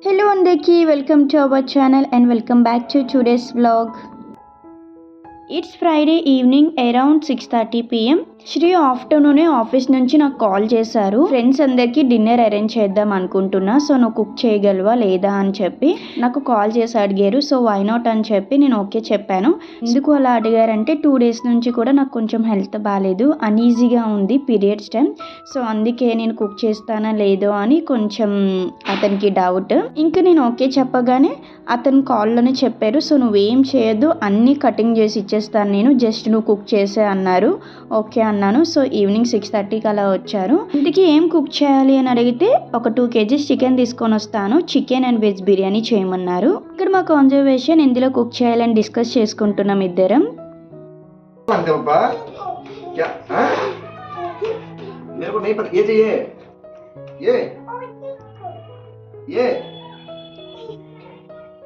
Hello Andaki, welcome to our channel and welcome back to today's vlog. It's Friday evening around 6:30 p.m. శ్రీ ఆఫ్టర్నూనే office నుంచి నాకు call చేశారు. Friends అందరికీ dinner arrange చేద్దాం అనుకుంటున్నా, సో నువ్వు కుక్ చేయగలవా లేదా అని చెప్పి నాకు కాల్ చేసి అడిగారు. సో వై నాట్ అని చెప్పి నేను ఓకే చెప్పాను. ఎందుకు అలా అడిగారంటే 2 days నుంచి కూడా నాకు కొంచెం హెల్త్ బాగాలేదు, అన్ఈజీగా ఉంది పీరియడ్స్ టైం. సో అందుకే నేను కుక్ చేస్తానా లేదో అని కొంచెం అతనికి డౌట్. ఇంకా నేను ఓకే చెప్పగానే అతను కాల్లోనే చెప్పారు, సో నువ్వేం చేయొద్దు, అన్నీ కటింగ్ చేసి ఇచ్చేస్తాను నేను, జస్ట్ నువ్వు కుక్ చేసే అన్నారు. ఓకే అన్నాను. సో ఈవినింగ్ 6:30కి అలా వచ్చారు. ఇంటికి ఏం కుక్ చేయాలి అని అడిగితే ఒక 2 kgs చికెన్ తీసుకొని వస్తాను, చికెన్ అండ్ వెజ్ బిర్యానీ చేయమన్నారు. ఇక్కడ మా కాన్సర్వేషన్ ఎందులో కుక్ చేయాలని డిస్కస్ చేసుకుంటున్నాం ఇద్దరం.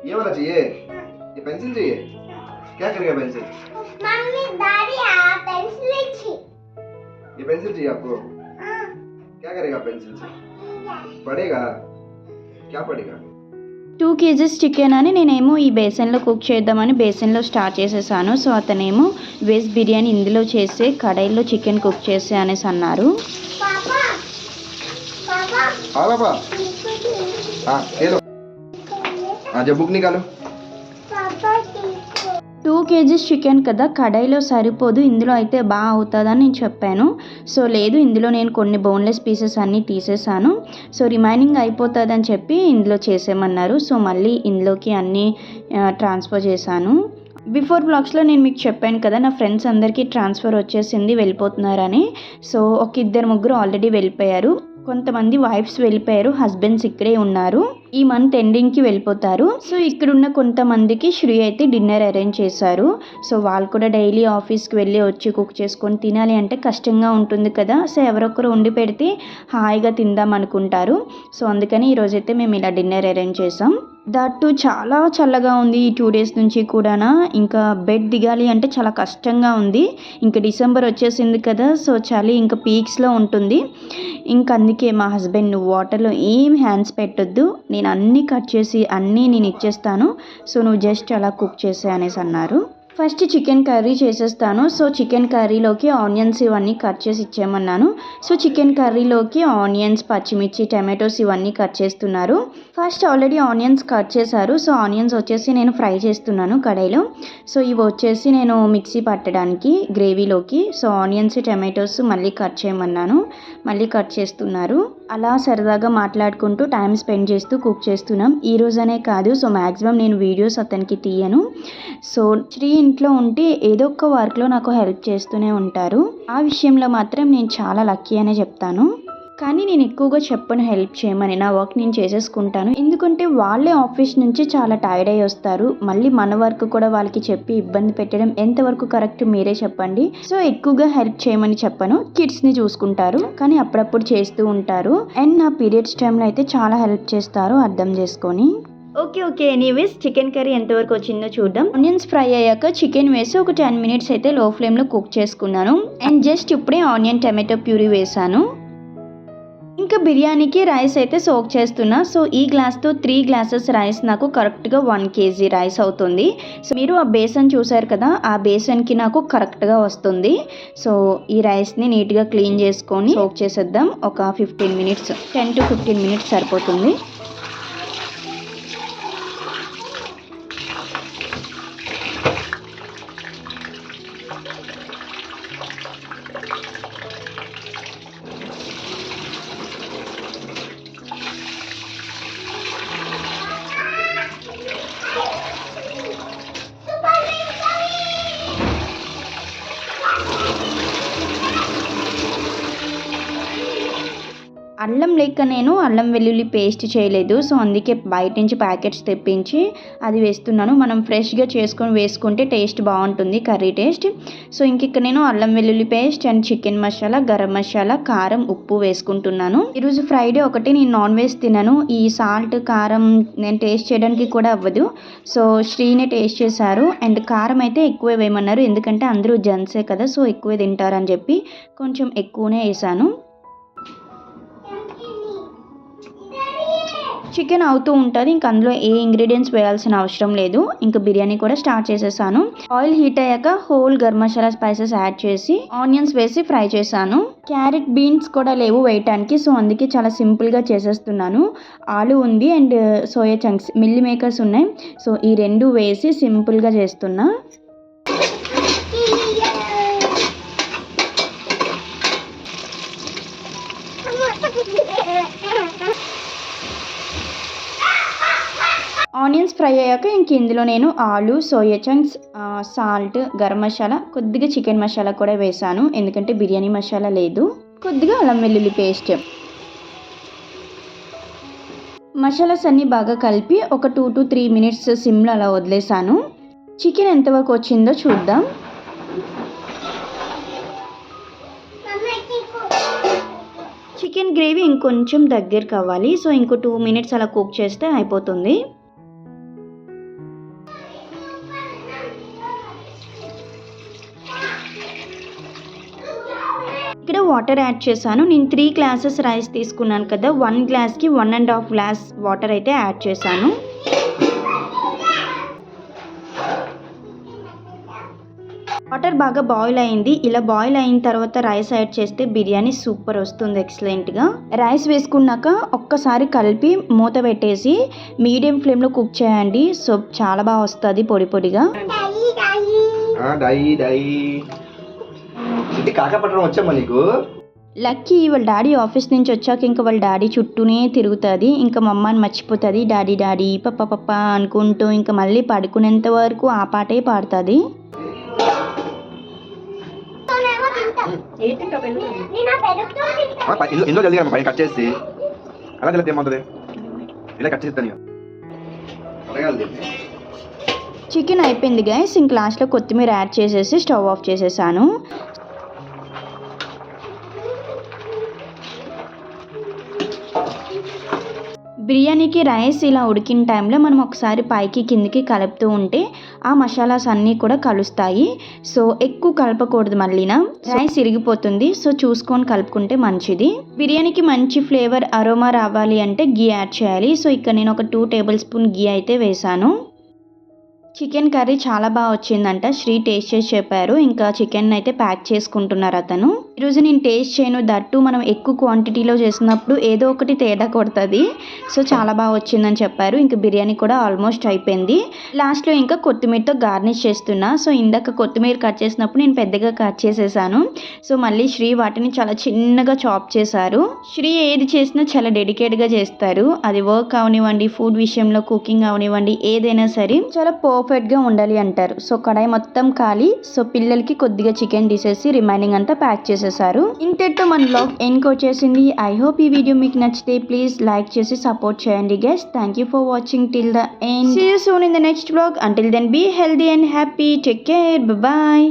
ये वाला चाहिए, ये पेंसिल चाहिए, क्या करेगा पेंसिल? मम्मी दादी पेंसिल चाहिए, ये पेंसिल चाहिए आपको? क्या करेगा पेंसिल से? पढ़ेगा, क्या पढ़ेगा? 2 kgs చికెన్ అని నేనేమో ఈ బేసన్లో కుక్ చేద్దామని బేసన్లో స్టార్ట్ చేసేసాను. సో అతనేమో వెజ్ బిర్యానీ ఇందులో చేసే కడాయిలో చికెన్ కుక్ చేసే అనేసి అన్నారు. पापा पापा हाँ पापा, हाँ ये लो, हाँ जब बुक निकालो. पापा 2 kgs చికెన్ కదా, కడాయిలో సరిపోదు, ఇందులో అయితే బాగా అవుతుందని నేను చెప్పాను. సో లేదు, ఇందులో నేను కొన్ని బోన్లెస్ పీసెస్ అన్నీ తీసేసాను, సో రిమైనింగ్ అయిపోతుందని చెప్పి ఇందులో చేసేయమన్నారు. సో మళ్ళీ ఇందులోకి అన్నీ ట్రాన్స్ఫర్ చేశాను. బిఫోర్ బ్లాగ్స్లో నేను మీకు చెప్పాను కదా, నా ఫ్రెండ్స్ అందరికీ ట్రాన్స్ఫర్ వచ్చేసింది, వెళ్ళిపోతున్నారని. సో ఒక 2-3 ఆల్రెడీ వెళ్ళిపోయారు, కొంతమంది వైఫ్స్ వెళ్ళిపోయారు, హస్బెండ్స్ ఇక్కడే ఉన్నారు, ఈ మంత్ ఎండింగ్కి వెళ్ళిపోతారు. సో ఇక్కడున్న కొంతమందికి శ్రీ అయితే డిన్నర్ అరేంజ్ చేశారు. సో వాళ్ళు కూడా డైలీ ఆఫీస్కి వెళ్ళి వచ్చి కుక్ చేసుకొని తినాలి అంటే కష్టంగా ఉంటుంది కదా, సో ఎవరొకరు వండి పెడితే హాయిగా తిందాం అనుకుంటారు. సో అందుకని ఈరోజైతే మేము ఇలా డిన్నర్ అరేంజ్ చేసాం. దట్టు చాలా చల్లగా ఉంది ఈ 2 days నుంచి కూడా. ఇంకా బెడ్ దిగాలి అంటే చాలా కష్టంగా ఉంది. ఇంకా డిసెంబర్ వచ్చేసింది కదా, సో చలి ఇంకా పీక్స్లో ఉంటుంది. ఇంకా అందుకే మా హస్బెండ్ నువ్వు వాటర్లో ఏం హ్యాండ్స్ పెట్టొద్దు, నేను అన్నీ కట్ చేసి అన్నీ నేను ఇచ్చేస్తాను, సో నువ్వు జస్ట్ అలా కుక్ చేసే అనేసి అన్నారు. ఫస్ట్ చికెన్ కర్రీ చేసేస్తాను. సో చికెన్ కర్రీలోకి ఆనియన్స్ ఇవన్నీ కట్ చేసి ఇచ్చేయమన్నాను. సో చికెన్ కర్రీలోకి ఆనియన్స్, పచ్చిమిర్చి, టమాటోస్ ఇవన్నీ కట్ చేస్తున్నారు. ఫస్ట్ ఆల్రెడీ ఆనియన్స్ కట్ చేశారు. సో ఆనియన్స్ వచ్చేసి నేను ఫ్రై చేస్తున్నాను కడాయిలో. సో ఇవి వచ్చేసి నేను మిక్సీ పట్టడానికి గ్రేవీలోకి. సో ఆనియన్స్, టమాటోస్ మళ్ళీ కట్ చేయమన్నాను, మళ్ళీ కట్ చేస్తున్నారు. అలా సరదాగా మాట్లాడుకుంటూ టైం స్పెండ్ చేస్తూ కుక్ చేస్తున్నాం. ఈ రోజనే కాదు, సో మ్యాక్సిమం నేను వీడియోస్ అతనికి తీయను. సో శ్రీ ఇంట్లో ఉంటే ఏదో ఒక వర్క్లో నాకు హెల్ప్ చేస్తూనే ఉంటారు. ఆ విషయంలో మాత్రం నేను చాలా లక్కీ అనే చెప్తాను. కానీ నేను ఎక్కువగా చెప్పను హెల్ప్ చేయమని, నా వర్క్ నేను చేసేసుకుంటాను. ఎందుకంటే వాళ్ళే ఆఫీస్ నుంచి చాలా టైర్డ్ అయ్యి వస్తారు, మళ్ళీ మన వర్క్ కూడా వాళ్ళకి చెప్పి ఇబ్బంది పెట్టడం ఎంతవరకు కరెక్ట్ మీరే చెప్పండి. సో ఎక్కువగా హెల్ప్ చేయమని చెప్పను, కిడ్స్ని చూసుకుంటారు, కానీ అప్పుడప్పుడు చేస్తూ ఉంటారు. అండ్ నా పీరియడ్స్ టైంలో అయితే చాలా హెల్ప్ చేస్తారు, అర్థం చేసుకొని. ఓకే ఎనీవేస్ చికెన్ కర్రీ ఎంతవరకు వచ్చిందో చూద్దాం. ఆనియన్స్ ఫ్రై అయ్యాక చికెన్ వేసి ఒక 10 minutes అయితే లో ఫ్లేమ్లో కుక్ చేసుకున్నాను. అండ్ జస్ట్ ఇప్పుడే ఆనియన్ టమాటో ప్యూరీ వేసాను. ఇంకా బిర్యానీకి రైస్ అయితే సోక్ చేస్తున్నా. సో ఈ గ్లాస్తో 3 glasses రైస్ నాకు కరెక్ట్గా 1 kg రైస్ అవుతుంది. సో మీరు ఆ బేసన్ చూసారు కదా, ఆ బేసన్కి నాకు కరెక్ట్గా వస్తుంది. సో ఈ రైస్ని నీట్గా క్లీన్ చేసుకొని సోక్ చేసేద్దాం. ఒక 15 minutes, 10 to 15 minutes సరిపోతుంది. అల్లం లేక నేను అల్లం వెల్లుల్లి పేస్ట్ చేయలేదు. సో అందుకే బయట నుంచి ప్యాకెట్స్ తెప్పించి అది వేస్తున్నాను. మనం ఫ్రెష్గా చేసుకొని వేసుకుంటే టేస్ట్ బాగుంటుంది, కర్రీ టేస్ట్. సో ఇంక నేను అల్లం వెల్లుల్లి paste and chicken masala, garam masala, కారం, ఉప్పు వేసుకుంటున్నాను. ఈరోజు ఫ్రైడే ఒకటి నేను నాన్ వెజ్ తినను. ఈ సాల్ట్, కారం నేను టేస్ట్ చేయడానికి కూడా అవ్వదు. సో శ్రీనే టేస్ట్ చేశారు. అండ్ కారం అయితే ఎక్కువ వేయమన్నారు, ఎందుకంటే అందరూ జెంట్సే కదా, సో ఎక్కువ తింటారని చెప్పి కొంచెం ఎక్కువనే వేసాను. చికెన్ అవుతూ ఉంటుంది. ఇంక అందులో ఏ ఇంగ్రీడియంట్స్ వేయాల్సిన అవసరం లేదు. ఇంకా బిర్యానీ కూడా స్టార్ట్ చేసేసాను. ఆయిల్ హీట్ అయ్యాక whole garam masala spices add చేసి ఆనియన్స్ వేసి ఫ్రై చేశాను. క్యారెట్ బీన్స్ కూడా లేవు వేయటానికి, సో అందుకే చాలా సింపుల్గా చేసేస్తున్నాను. ఆలు ఉంది and soya chunks milli makers ఉన్నాయి. సో ఈ రెండు వేసి సింపుల్గా చేస్తున్నా. ఆనియన్స్ ఫ్రై అయ్యాక ఇంక ఇందులో నేను ఆలు, soya chunks, salt, garam masala, కొద్దిగా చికెన్ మసాలా కూడా వేసాను. ఎందుకంటే బిర్యానీ మసాలా లేదు. కొద్దిగా అల్లం వెల్లుల్లి పేస్ట్. మసాలాస్ అన్నీ బాగా కలిపి ఒక 2 to 3 minutes సిమ్లో అలా వదిలేసాను. చికెన్ ఎంతవరకు వచ్చిందో చూద్దాం. చికెన్ గ్రేవీ ఇంకొంచెం దగ్గరికి అవ్వాలి. సో ఇంకో 2 minutes అలా కుక్ చేస్తే అయిపోతుంది. ఇక్కడ వాటర్ యాడ్ చేశాను. నేను 3 glasses రైస్ తీసుకున్నాను కదా, 1 glassకి 1.5 glass వాటర్ అయితే యాడ్ చేశాను. వాటర్ బాగా బాయిల్ అయింది. ఇలా బాయిల్ అయిన తర్వాత రైస్ యాడ్ చేస్తే బిర్యానీ సూపర్ వస్తుంది, ఎక్సలెంట్గా. రైస్ వేసుకున్నాక ఒక్కసారి కలిపి మూత పెట్టేసి మీడియం ఫ్లేమ్లో కుక్ చేయండి. సో చాలా బాగా వస్తుంది పొడి పొడిగా. కాకపట్టడం వచ్చామా నీకు? లక్కీ వాళ్ళ డాడీ ఆఫీస్ నుంచి వచ్చాక ఇంకా వాళ్ళ డాడీ చుట్టూనే తిరుగుతుంది. ఇంకా మా అమ్మని మర్చిపోతుంది. డాడీ డాడీ పప్ప పప్ప అనుకుంటూ ఇంకా మళ్ళీ పడుకునేంత వరకు ఆ పాటే పాడుతుంది. ఇందులో జల్దీ పైన కట్ చేసి అలా తెలియదు ఏమవుతుంది, ఇలా కట్ చేస్తాను. చికెన్ అయిపోయింది గైస్. ఇంక లాస్ట్లో కొత్తిమీర యాడ్ చేసేసి స్టవ్ ఆఫ్ చేసేసాను. బిర్యానీకి రైస్ ఇలా ఉడికిన టైంలో మనం ఒకసారి పైకి కిందికి కలుపుతూ ఉంటే ఆ మసాలాస్ అన్నీ కూడా కలుస్తాయి. సో ఎక్కువ కలపకూడదు, మళ్ళీనా రైస్ ఇరిగిపోతుంది. సో చూసుకొని కలుపుకుంటే మంచిది. బిర్యానీకి మంచి ఫ్లేవర్ అరోమా రావాలి అంటే గీ యాడ్ చేయాలి. సో ఇక్కడ నేను ఒక 2 tablespoon గీ అయితే వేసాను. చికెన్ కర్రీ చాలా బాగా వచ్చిందంట. శ్రీ టేస్ట్ చేసి చెప్పారు. ఇంకా చికెన్ అయితే ప్యాక్ చేసుకుంటున్నారు అతను. ఈరోజు నేను టేస్ట్ చేయను, దట్టు మనం ఎక్కువ క్వాంటిటీలో చేసినప్పుడు ఏదో ఒకటి తేడా కొడుతుంది. సో చాలా బాగా వచ్చిందని చెప్పారు. ఇంకా బిర్యానీ కూడా ఆల్మోస్ట్ అయిపోయింది. లాస్ట్లో ఇంకా కొత్తిమీరతో గార్నిష్ చేస్తున్నా. సో ఇందాక కొత్తిమీర కట్ చేసినప్పుడు నేను పెద్దగా కట్ చేసేసాను. సో మళ్ళీ శ్రీ వాటిని చాలా చిన్నగా చాప్ చేశారు. శ్రీ ఏది చేసినా చాలా డెడికేట్గా చేస్తారు. అది వర్క్ అవనివ్వండి, ఫుడ్ విషయంలో కుకింగ్ అవనివ్వండి, ఏదైనా సరే చాలా పర్ఫెక్ట్గా ఉండాలి అంటారు. సో కడాయి మొత్తం ఖాళీ. సో పిల్లలకి కొద్దిగా చికెన్ తీసేసి రిమైనింగ్ అంతా ప్యాక్ చేసేసారు. ఇంతటితో మన బ్లాగ్ ఎండ్ వచ్చేసింది. ఐ హోప్ ఈ వీడియో మీకు నచ్చితే ప్లీజ్ లైక్ చేసి సపోర్ట్ చేయండి guys. Thank you for watching till the end. See you soon in the next blog. Until then be healthy and happy. Take care. Bye.